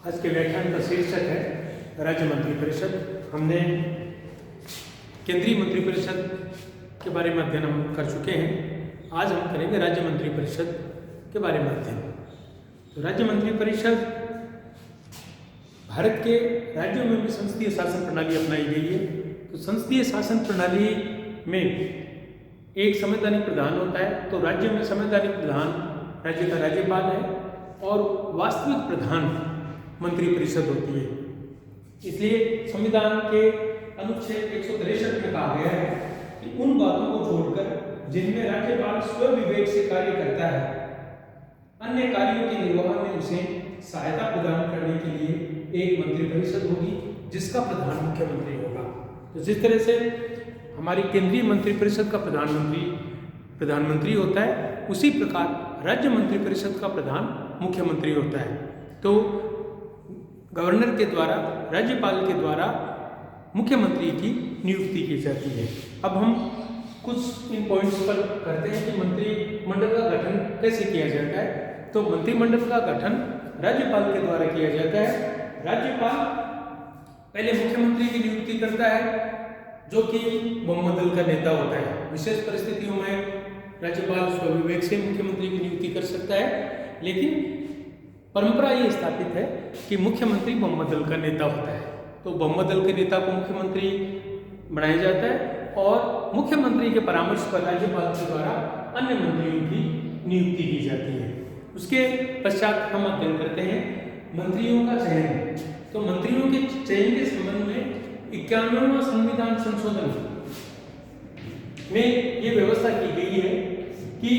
आज के व्याख्यान का शीर्षक है राज्य मंत्रिपरिषद। हमने केंद्रीय मंत्रिपरिषद के बारे में अध्ययन हम कर चुके हैं। आज हम करेंगे राज्य मंत्रिपरिषद के बारे में अध्ययन। तो राज्य मंत्रिपरिषद भारत के राज्यों में भी संसदीय शासन प्रणाली अपनाई गई है। तो संसदीय शासन प्रणाली में एक संवैधानिक प्रधान होता है। तो राज्य में संवैधानिक प्रधान राज्य का राज्यपाल है और वास्तविक प्रधान मंत्रिपरिषद होती है। इसलिए संविधान के अनुच्छेद 163 में कहा गया है कि उन बातों को छोड़कर जिनमें राज्यपाल स्वविवेक से कार्य करता है, अन्य कार्यों के निर्वहन में उसे सहायता प्रदान करने के लिए एक मंत्रिपरिषद होगी जिसका प्रधान मुख्यमंत्री होगा। तो जिस तरह से हमारी केंद्रीय मंत्रिपरिषद का प्रधानमंत्री होता है, उसी प्रकार राज्य मंत्रिपरिषद का प्रधान मुख्यमंत्री होता है। तो गवर्नर के द्वारा, राज्यपाल के द्वारा मुख्यमंत्री की नियुक्ति की जाती है। अब हम कुछ इन पॉइंट्स पर करते हैं कि मंत्रिमंडल का गठन कैसे किया जाता है। तो मंत्रिमंडल का गठन राज्यपाल के द्वारा किया जाता है। राज्यपाल पहले मुख्यमंत्री की नियुक्ति करता है, जो कि बहुमत का नेता होता है। विशेष परिस्थितियों में राज्यपाल स्वविवेक से मुख्यमंत्री की नियुक्ति कर सकता है, लेकिन परंपरा ये स्थापित है कि मुख्यमंत्री बहुमत दल का नेता होता है। तो बहुमत दल के नेता को मुख्यमंत्री बनाया जाता है और मुख्यमंत्री के परामर्श पर राज्यपाल के द्वारा अन्य मंत्रियों की नियुक्ति की जाती है। उसके पश्चात हम अध्ययन करते हैं मंत्रियों का चयन। तो मंत्रियों के चयन के संबंध में 91वां संविधान संशोधन में ये व्यवस्था की गई है कि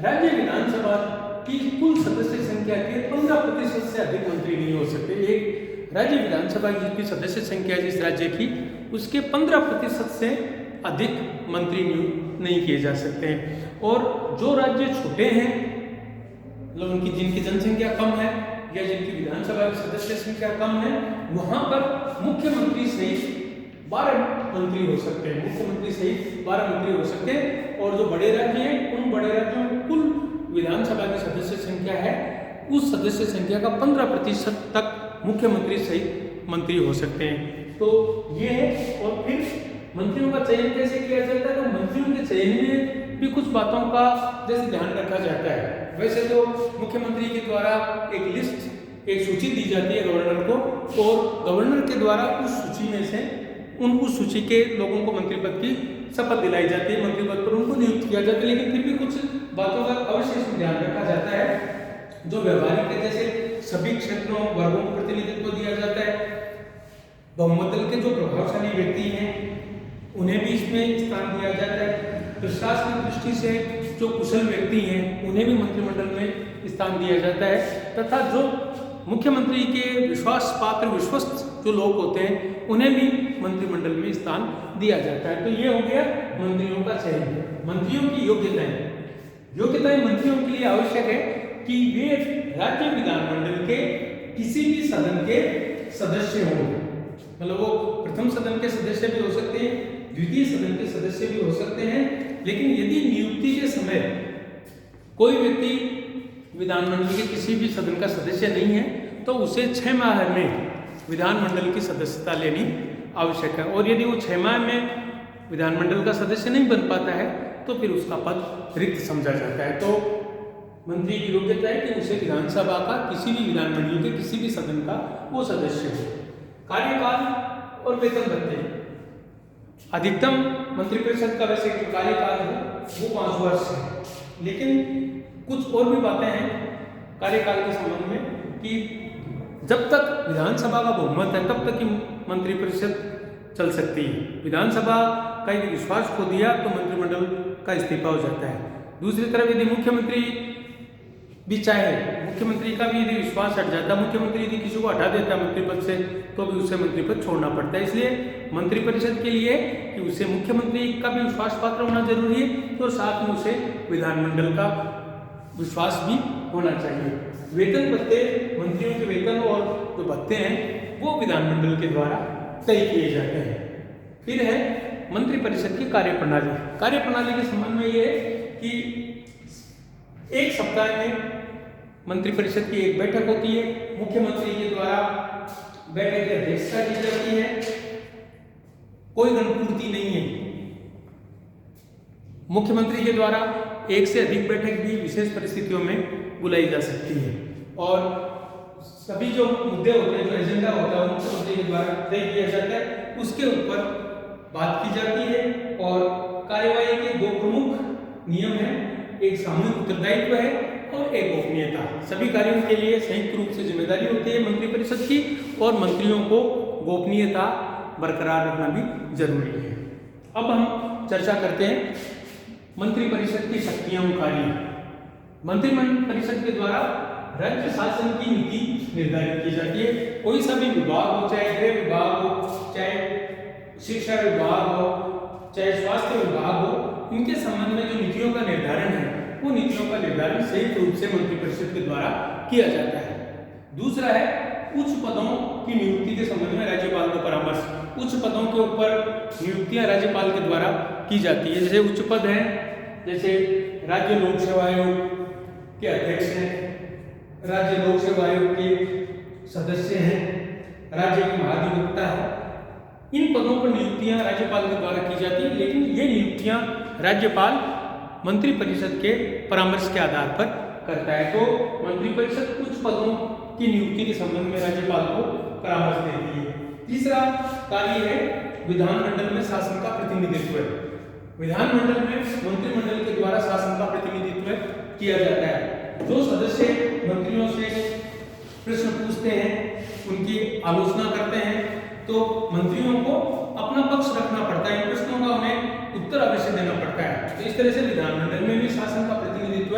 राज्य विधानसभा की कुल सदस्य संख्या के 15% से अधिक मंत्री नहीं हो सकते। एक राज्य विधानसभा की सदस्य संख्या जिस राज्य की, उसके 15% से अधिक मंत्री नियुक्त नहीं किए जा सकते हैं। और जो राज्य छोटे हैं, मतलब उनकी जिनकी जनसंख्या कम है या जिनकी विधानसभा की सदस्य संख्या कम है, वहां पर मुख्यमंत्री सहित 12 मंत्री हो सकते हैं। मुख्यमंत्री सहित 12 मंत्री हो सकते हैं। और जो बड़े राज्य हैं, उन बड़े राज्यों में कुल विधानसभा की सदस्य संख्या है, उस सदस्य संख्या का 15% तक मुख्यमंत्री सहित मंत्री हो सकते हैं। तो ये है। और फिर मंत्रियों का चयन कैसे किया जाता है? तो मंत्रियों के चयन में भी कुछ बातों का जैसे ध्यान रखा जाता है। वैसे तो मुख्यमंत्री के द्वारा एक लिस्ट, एक सूची दी जाती है गवर्नर को, और गवर्नर के द्वारा उस सूची में से उस सूची के लोगों को मंत्रिपद की शपथ दिलाई जाती है, मंत्रिपद पर उनको नियुक्त किया जाता है। लेकिन फिर भी कुछ बातों का अवश्य इसमें ध्यान रखा जाता है जो व्यवहारिक है। जैसे सभी क्षेत्रों वर्गों को प्रतिनिधित्व दिया जाता है। बहुमत दल के जो प्रभावशाली व्यक्ति हैं उन्हें भी इसमें स्थान दिया जाता है। प्रशासनिक दृष्टि से जो कुशल व्यक्ति हैं उन्हें भी मंत्रिमंडल में स्थान दिया जाता है। तथा जो मुख्यमंत्री के विश्वास पात्र, विश्वस्त जो लोग होते हैं, उन्हें भी मंत्रिमंडल में स्थान दिया जाता है। तो ये हो गया मंत्रियों का चयन। मंत्रियों की योग्यताएं मंत्रियों के लिए आवश्यक है कि वे राज्य विधानमंडल के किसी भी सदन के सदस्य हों। मतलब वो प्रथम सदन के सदस्य भी हो सकते हैं, द्वितीय सदन के सदस्य भी हो सकते हैं। लेकिन यदि नियुक्ति के समय कोई व्यक्ति विधानमंडल के किसी भी सदन का सदस्य नहीं है, तो उसे 6 माह में विधानमंडल की सदस्यता लेनी आवश्यक है। और यदि वो 6 माह में विधानमंडल का सदस्य नहीं बन पाता है, तो फिर उसका पद रिक्त समझा जाता है। तो मंत्री की योग्यता है कि उसे विधानसभा का, किसी भी विधानमंडल के किसी भी सदन का वो सदस्य हो। कार्यकाल और वेतन भत्ते। अधिकतम मंत्रिपरिषद का वैसे जो कार्यकाल है वो 5 वर्ष है। लेकिन कुछ और भी बातें हैं कार्यकाल के संबंध में कि जब तक विधानसभा का बहुमत है तब तक ही मंत्रिपरिषद चल सकती है। विधानसभा का यदि विश्वास खो दिया तो मंत्रिमंडल का इस्तीफा हो जाता है। दूसरी तरफ यदि मुख्यमंत्री भी चाहे, मुख्यमंत्री का भी यदि विश्वास हट जाता, मुख्यमंत्री यदि किसी को हटा देता मंत्रिपद से, तो भी उसे मंत्रिपद छोड़ना पड़ता है। इसलिए मंत्रिपरिषद के लिए कि उसे मुख्यमंत्री का भी विश्वास पात्र होना जरूरी है, तो साथ में उसे विधानमंडल का विश्वास भी होना चाहिए। वेतन भत्ते, मंत्रियों के वेतन और जो भत्ते हैं वो विधानमंडल के द्वारा तय किए जाते हैं। फिर है मंत्रिपरिषद की कार्यप्रणाली के संबंध में ये है कि एक सप्ताह में मंत्रिपरिषद की एक बैठक होती है। मुख्यमंत्री के बैठक की अध्यक्षता की जाती है। कोई गणपूर्ति नहीं है। मुख्यमंत्री के द्वारा एक से अधिक बैठक भी विशेष परिस्थितियों में बुलाई जा सकती है और सभी जो मुद्दे होते हैं, जो एजेंडा होता है, मुख्यमंत्री के द्वारा तय किया जाता है, उसके ऊपर बात की जाती है। और कार्यवाही के दो प्रमुख नियम हैं, एक सामूहिक उत्तरदायित्व है और एक गोपनीयता। सभी कार्यों के लिए संयुक्त रूप से जिम्मेदारी होती है मंत्रिपरिषद की और मंत्रियों को गोपनीयता बरकरार रखना भी जरूरी है। अब हम चर्चा करते हैं मंत्रिपरिषद की शक्तियां और कार्य। मंत्रिपरिषद के द्वारा राज्य शासन की नीति निर्धारित की जाती है। कोई सा भी विभाग हो, चाहे गृह विभाग हो, चाहे शिक्षा विभाग हो, चाहे स्वास्थ्य विभाग हो, इनके संबंध में जो नीतियों का निर्धारण है, वो नीतियों का निर्धारण संयुक्त रूप से मंत्रिपरिषद के द्वारा किया जाता है। दूसरा है उच्च पदों की नियुक्ति के संबंध में राज्यपाल को परामर्श। उच्च पदों के ऊपर नियुक्तियां राज्यपाल के द्वारा की जाती है। जैसे उच्च पद हैं, जैसे राज्य लोक सेवा आयोग के अध्यक्ष हैं, राज्य लोक सेवा आयोग के सदस्य हैं, राज्य के महाधिवक्ता है। इन पदों पर नियुक्तियां राज्यपाल के द्वारा की जाती है, लेकिन ये नियुक्तियां राज्यपाल मंत्रिपरिषद के परामर्श के आधार पर करता है। तो मंत्रिपरिषद उच्च पदों की नियुक्ति के संबंध में राज्यपाल को परामर्श देती है। तीसरा कार्य है विधानमंडल में शासन का प्रतिनिधित्व। विधानमंडल में मंत्रिमंडल के द्वारा शासन का प्रतिनिधित्व किया जाता है। जो सदस्य मंत्रियों से प्रश्न पूछते हैं, उनकी आलोचना करते हैं, तो मंत्रियों को अपना पक्ष रखना पड़ता है। इन प्रश्नों का उन्हें उत्तर अवश्य देना पड़ता है। तो इस तरह से विधानमंडल में भी शासन का प्रतिनिधित्व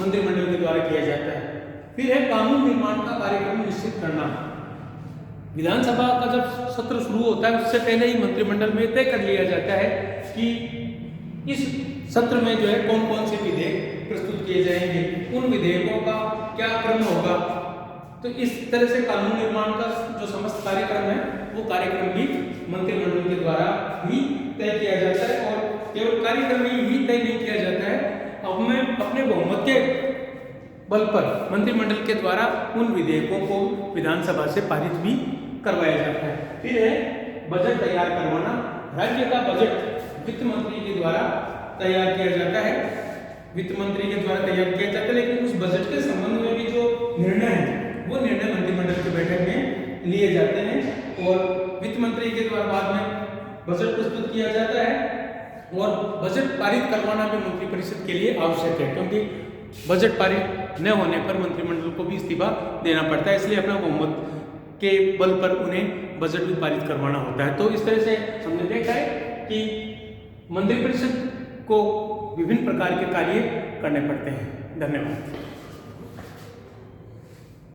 मंत्रिमंडल के द्वारा किया जाता है। फिर है कानून निर्माण का कार्यक्रम निश्चित करना। विधानसभा का जब सत्र शुरू होता है, उससे पहले ही मंत्रिमंडल में तय कर लिया जाता है कि इस सत्र में जो है कौन कौन से विधेयक प्रस्तुत किए जाएंगे, उन विधेयकों का क्या क्रम होगा। तो इस तरह से कानून निर्माण का जो समस्त कार्यक्रम है, वो कार्यक्रम भी मंत्रिमंडल के द्वारा ही तय किया जाता है। और केवल कार्यक्रम ही तय नहीं किया जाता है, अब में अपने बहुमत के बल पर मंत्रिमंडल के द्वारा उन विधेयकों को विधानसभा से पारित भी करवाया जाता है। फिर है बजट तैयार करवाना। राज्य का बजट वित्त मंत्री के द्वारा तैयार किया जाता है। वित्त मंत्री के द्वारा तैयार किया जाता है, लेकिन उस बजट के संबंध में भी जो निर्णय है, वो निर्णय मंत्रिमंडल की बैठक में लिए जाते हैं और वित्त मंत्री के द्वारा बाद में बजट प्रस्तुत किया जाता है। और बजट पारित करवाना भी मंत्रिपरिषद के लिए आवश्यक है, क्योंकि बजट पारित न होने पर मंत्रिमंडल को भी इस्तीफा देना पड़ता है। इसलिए अपना बहुमत के बल पर उन्हें बजट भी पारित करवाना होता है। तो इस तरह से हमने देखा है कि मंत्रिपरिषद को विभिन्न प्रकार के कार्य करने पड़ते हैं। धन्यवाद।